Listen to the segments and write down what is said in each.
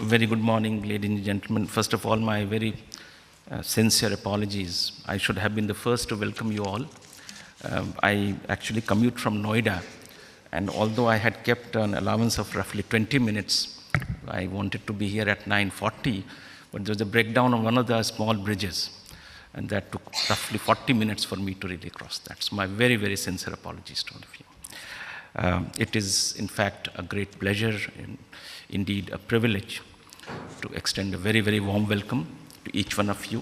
Very good morning, ladies and gentlemen. First of all, my very sincere apologies. I should have been the first to welcome you all. I actually commute from Noida, and although I had kept an allowance of roughly 20 minutes, I wanted to be here at 9:40, but there was a breakdown on one of the small bridges, and that took roughly 40 minutes for me to really cross that. So my very, very sincere apologies to all of you. It is, in fact, a great pleasure and indeed a privilege to extend a very, very warm welcome to each one of you.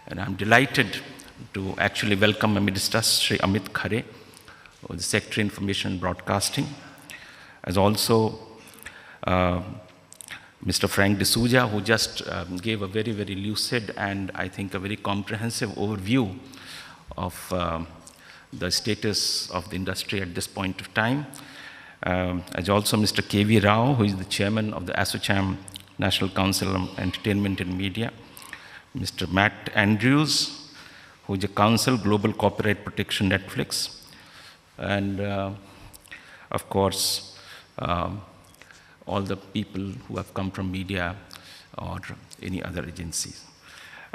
And I'm delighted to actually welcome amidst us Shri Amit Khare, who is the Secretary Information and Broadcasting, as also Mr. Frank D'Souza, who just gave a very, very lucid and I think a very comprehensive overview of the status of the industry at this point of time. As also Mr. K.V. Rao, who is the Chairman of the ASSOCHAM, National Council on Entertainment and Media. Mr. Matt Andrews, who is the Council Global Copyright Protection Netflix. And of course, all the people who have come from media or any other agencies.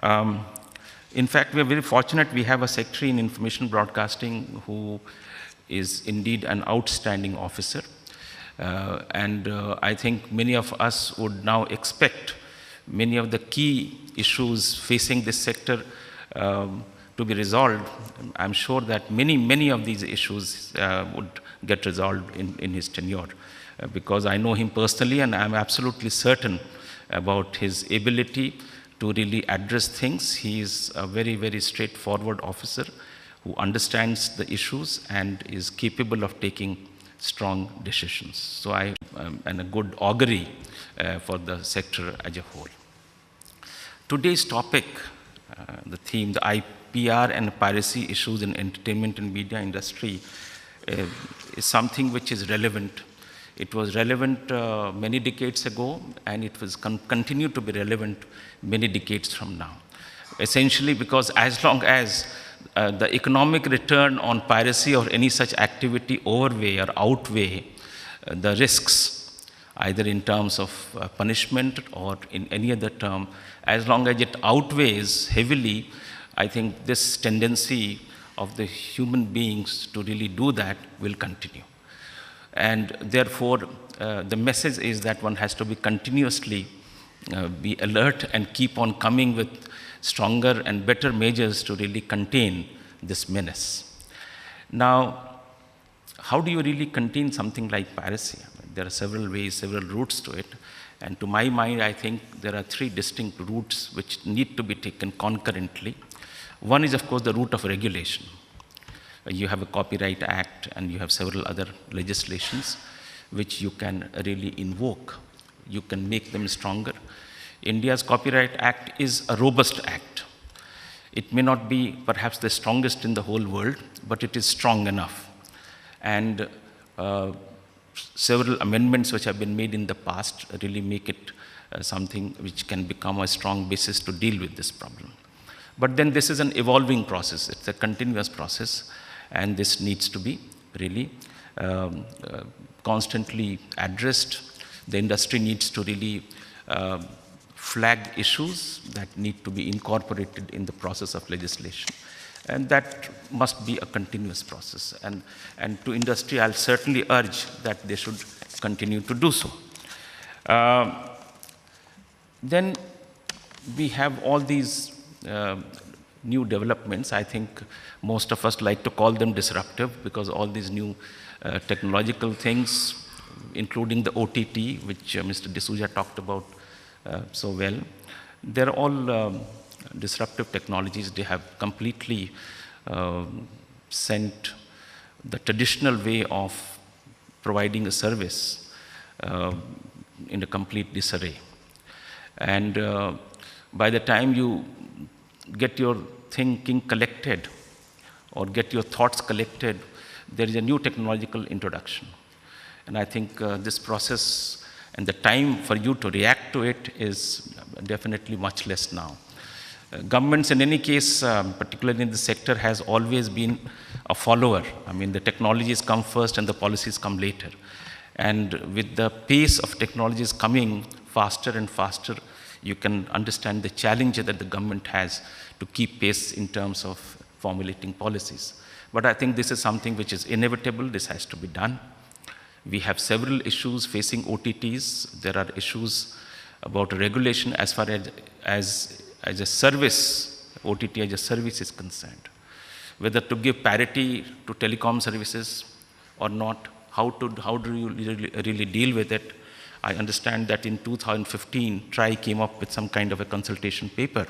In fact, we are very fortunate we have a Secretary in Information Broadcasting who is indeed an outstanding officer. I think many of us would now expect many of the key issues facing this sector to be resolved. I'm sure that many of these issues would get resolved in his tenure because I know him personally and I'm absolutely certain about his ability to really address things. He is a very, very straightforward officer who understands the issues and is capable of taking strong decisions. So I am a good augury for the sector as a whole. Today's topic, the theme, the IPR and piracy issues in entertainment and media industry, is something which is relevant. It was relevant many decades ago, and it was continue to be relevant many decades from now. Essentially because as long as the economic return on piracy or any such activity overweigh or outweigh the risks, either in terms of punishment or in any other term, as long as it outweighs heavily, I think this tendency of the human beings to really do that will continue. And therefore, the message is that one has to be continuously be alert and keep on coming with stronger and better measures to really contain this menace. Now, how do you really contain something like piracy? I mean, there are several ways, several routes to it. And to my mind, I think there are three distinct routes which need to be taken concurrently. One is, of course, the route of regulation. You have a Copyright Act and you have several other legislations which you can really invoke. You can make them stronger. India's Copyright Act is a robust act. It may not be perhaps the strongest in the whole world, but it is strong enough. And several amendments which have been made in the past really make it something which can become a strong basis to deal with this problem. But then this is an evolving process. It's a continuous process. And this needs to be really constantly addressed. The industry needs to really flag issues that need to be incorporated in the process of legislation. And that must be a continuous process. And to industry, I'll certainly urge that they should continue to do so. Then we have all these new developments. I think most of us like to call them disruptive because all these new technological things, including the OTT, which Mr. D'Souza talked about so well, they're all disruptive technologies. They have completely sent the traditional way of providing a service in a complete disarray. And by the time you get your thinking collected or get your thoughts collected, there is a new technological introduction. And I think this process and the time for you to react to it is definitely much less now. Governments in any case, particularly in the sector, has always been a follower. I mean, the technologies come first and the policies come later. And with the pace of technologies coming faster and faster, you can understand the challenge that the government has to keep pace in terms of formulating policies. But I think this is something which is inevitable. This has to be done. We have several issues facing OTTs. There are issues about regulation as far as a service, OTT as a service is concerned. Whether to give parity to telecom services or not, how do you really deal with it? I understand that in 2015, TRAI came up with some kind of a consultation paper.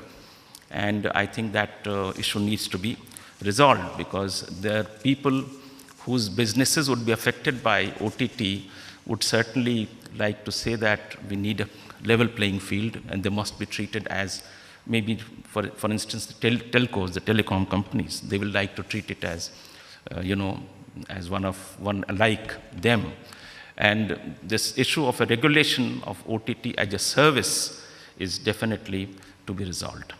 And I think that issue needs to be resolved, because there are people whose businesses would be affected by OTT would certainly like to say that we need a level playing field, and they must be treated as, maybe for instance, the telcos, the telecom companies, they will like to treat it as, as one like them. And this issue of a regulation of OTT as a service is definitely to be resolved.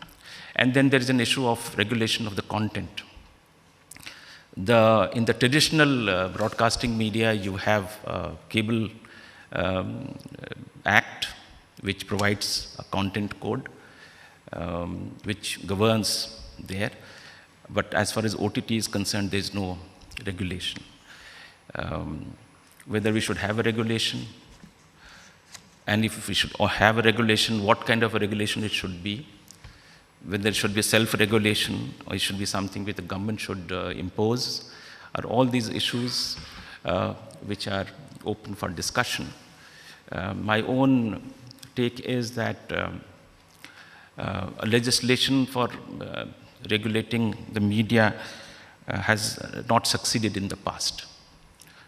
And then there is an issue of regulation of the content. In the traditional broadcasting media, you have Cable Act, which provides a content code, which governs there. But as far as OTT is concerned, there is no regulation. Whether we should have a regulation, and if we should have a regulation, what kind of a regulation it should be, whether it should be self-regulation or it should be something which the government should impose, are all these issues which are open for discussion. My own take is that a legislation for regulating the media has not succeeded in the past,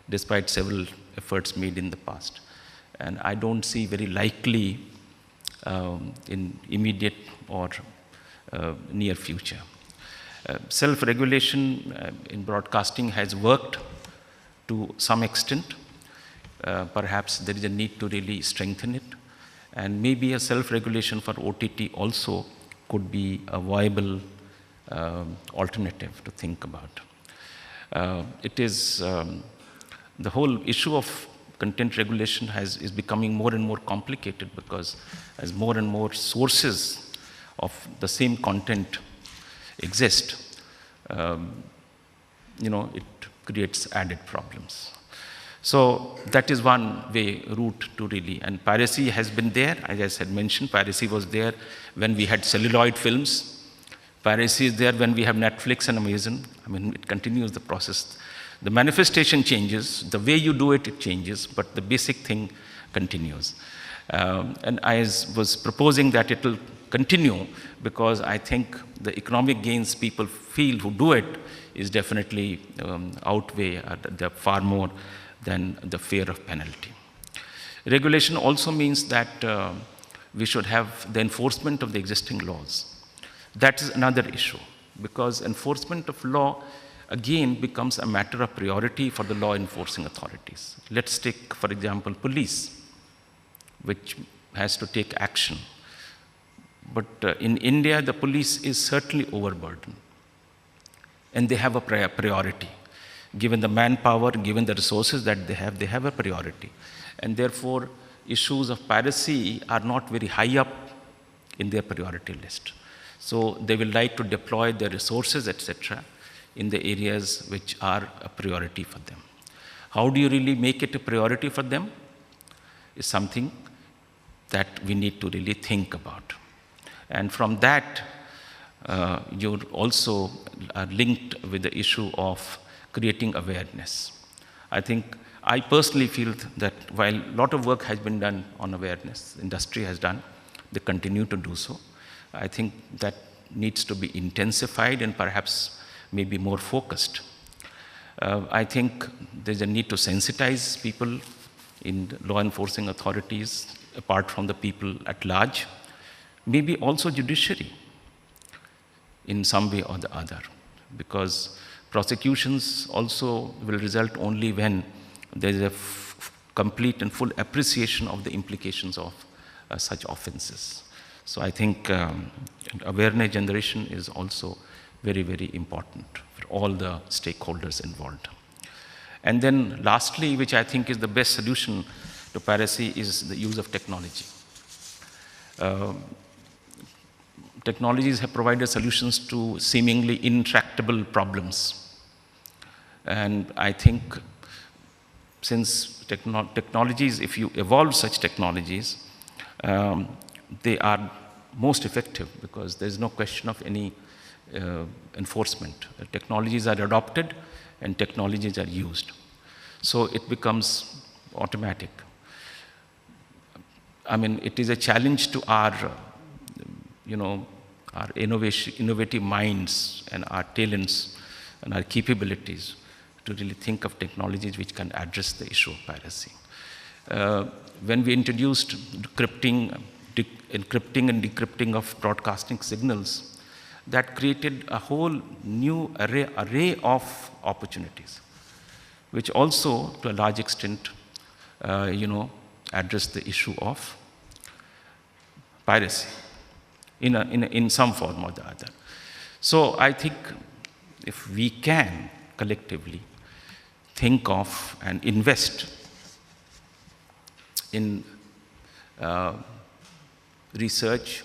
despite several efforts made in the past. And I don't see very likely in immediate or near future. Self-regulation in broadcasting has worked to some extent. Perhaps there is a need to really strengthen it. And maybe a self-regulation for OTT also could be a viable alternative to think about. It is the whole issue of content regulation is becoming more and more complicated, because as more and more sources of the same content exist, it creates added problems. So that is one route to really, and piracy has been there. As I said, mentioned, piracy was there when we had celluloid films. Piracy is there when we have Netflix and Amazon. I mean, it continues the process. The manifestation changes, the way you do it, it changes, but the basic thing continues. And I was proposing that it will continue, because I think the economic gains people feel who do it is definitely outweigh far more than the fear of penalty. Regulation also means that we should have the enforcement of the existing laws. That is another issue, because enforcement of law again becomes a matter of priority for the law enforcing authorities. Let's take, for example, police, which has to take action. But in India, the police is certainly overburdened, and they have a priority. Given the manpower, given the resources that they have a priority. And therefore, issues of piracy are not very high up in their priority list. So they will like to deploy their resources, etc., in the areas which are a priority for them. How do you really make it a priority for them is something that we need to really think about. And from that, you're also linked with the issue of creating awareness. I personally feel that while a lot of work has been done on awareness, industry has done, they continue to do so. I think that needs to be intensified and perhaps maybe more focused. I think there's a need to sensitize people in law enforcing authorities, apart from the people at large, maybe also judiciary in some way or the other, because prosecutions also will result only when there is a complete and full appreciation of the implications of such offenses. So I think awareness generation is also very, very important for all the stakeholders involved. And then lastly, which I think is the best solution to piracy, is the use of technology. uh, technologies have provided solutions to seemingly intractable problems. And I think since technologies, if you evolve such technologies, they are most effective because there's no question of any enforcement. Technologies are adopted and technologies are used. So it becomes automatic. I mean, it is a challenge to our, our innovative minds and our talents and our capabilities to really think of technologies which can address the issue of piracy. When we introduced encrypting and decrypting of broadcasting signals, that created a whole new array of opportunities, which also, to a large extent, address the issue of piracy in some form or the other. So I think if we can collectively think of and invest in research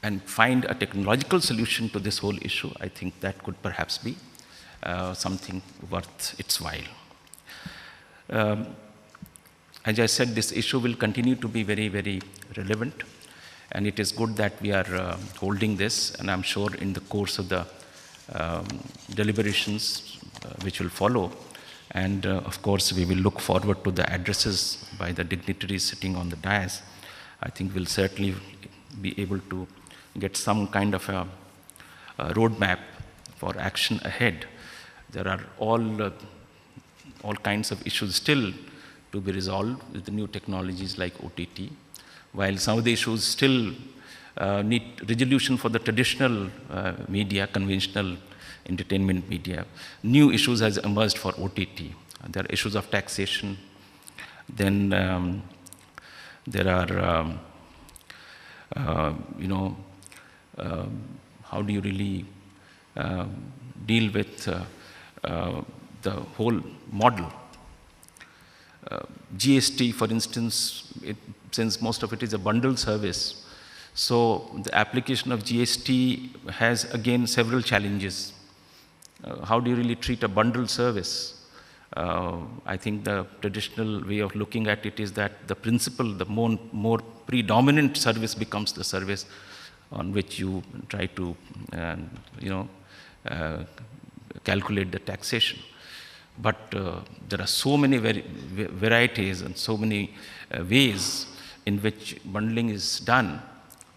and find a technological solution to this whole issue, I think that could perhaps be something worth its while. As I said, this issue will continue to be very, very relevant, and it is good that we are holding this, and I'm sure in the course of the deliberations which will follow, and of course we will look forward to the addresses by the dignitaries sitting on the dais. I think we'll certainly be able to get some kind of a roadmap for action ahead. There are all kinds of issues still to be resolved with the new technologies like OTT, while some of the issues still need resolution for the traditional media, conventional entertainment media. New issues has emerged for OTT. There are issues of taxation. Then there are, how do you really deal with the whole model? GST, for instance, since most of it is a bundled service, so the application of GST has again several challenges. How do you really treat a bundled service? I think the traditional way of looking at it is that the principal, the more predominant service becomes the service on which you try to, calculate the taxation. But there are so many varieties and so many ways in which bundling is done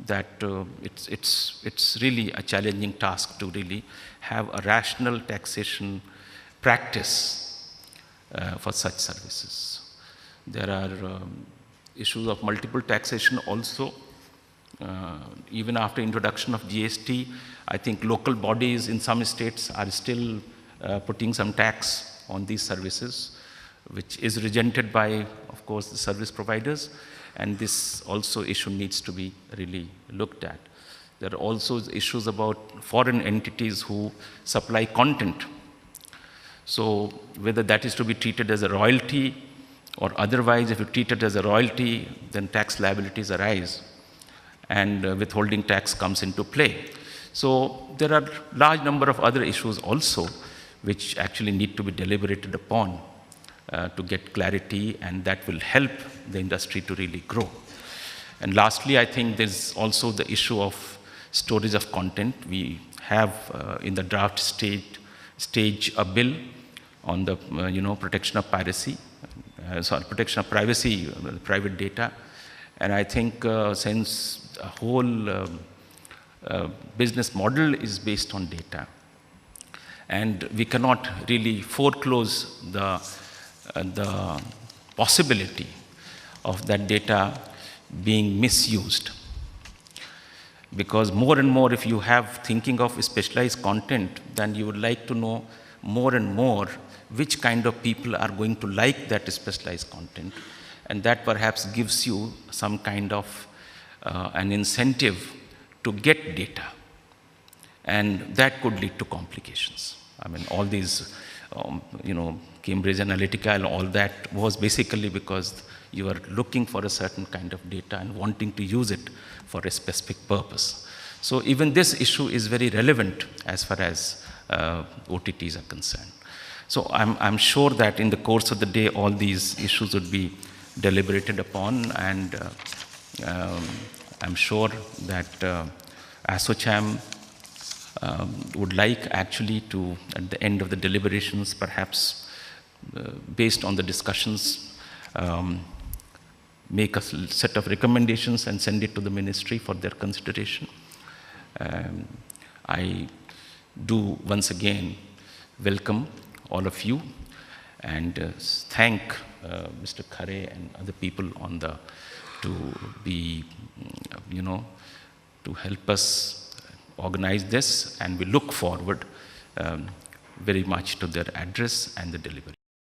that it's really a challenging task to really have a rational taxation practice for such services. There are issues of multiple taxation also. Even after introduction of GST, I think local bodies in some states are still putting some tax on these services, which is resented by, of course, the service providers. And this also issue needs to be really looked at. There are also issues about foreign entities who supply content. So whether that is to be treated as a royalty or otherwise, if you treat it as a royalty, then tax liabilities arise and withholding tax comes into play. So there are large number of other issues also which actually need to be deliberated upon to get clarity, and that will help the industry to really grow. And lastly, I think there's also the issue of storage of content. We have in the draft stage a bill on the protection of piracy, protection of privacy, private data. And I think since the whole business model is based on data, and we cannot really foreclose the possibility of that data being misused. Because more and more, if you have thinking of specialized content, then you would like to know more and more which kind of people are going to like that specialized content. And that perhaps gives you some kind of an incentive to get data. And that could lead to complications. I mean, all these, Cambridge Analytica and all that was basically because you are looking for a certain kind of data and wanting to use it for a specific purpose. So even this issue is very relevant as far as OTTs are concerned. So I'm sure that in the course of the day, all these issues would be deliberated upon, and I'm sure that ASSOCHAM would like actually to, at the end of the deliberations, perhaps based on the discussions, make a set of recommendations and send it to the ministry for their consideration. I do once again welcome all of you and thank Mr. Khare and other people on the, to be, to help us organize this, and we look forward very much to their address and the delivery.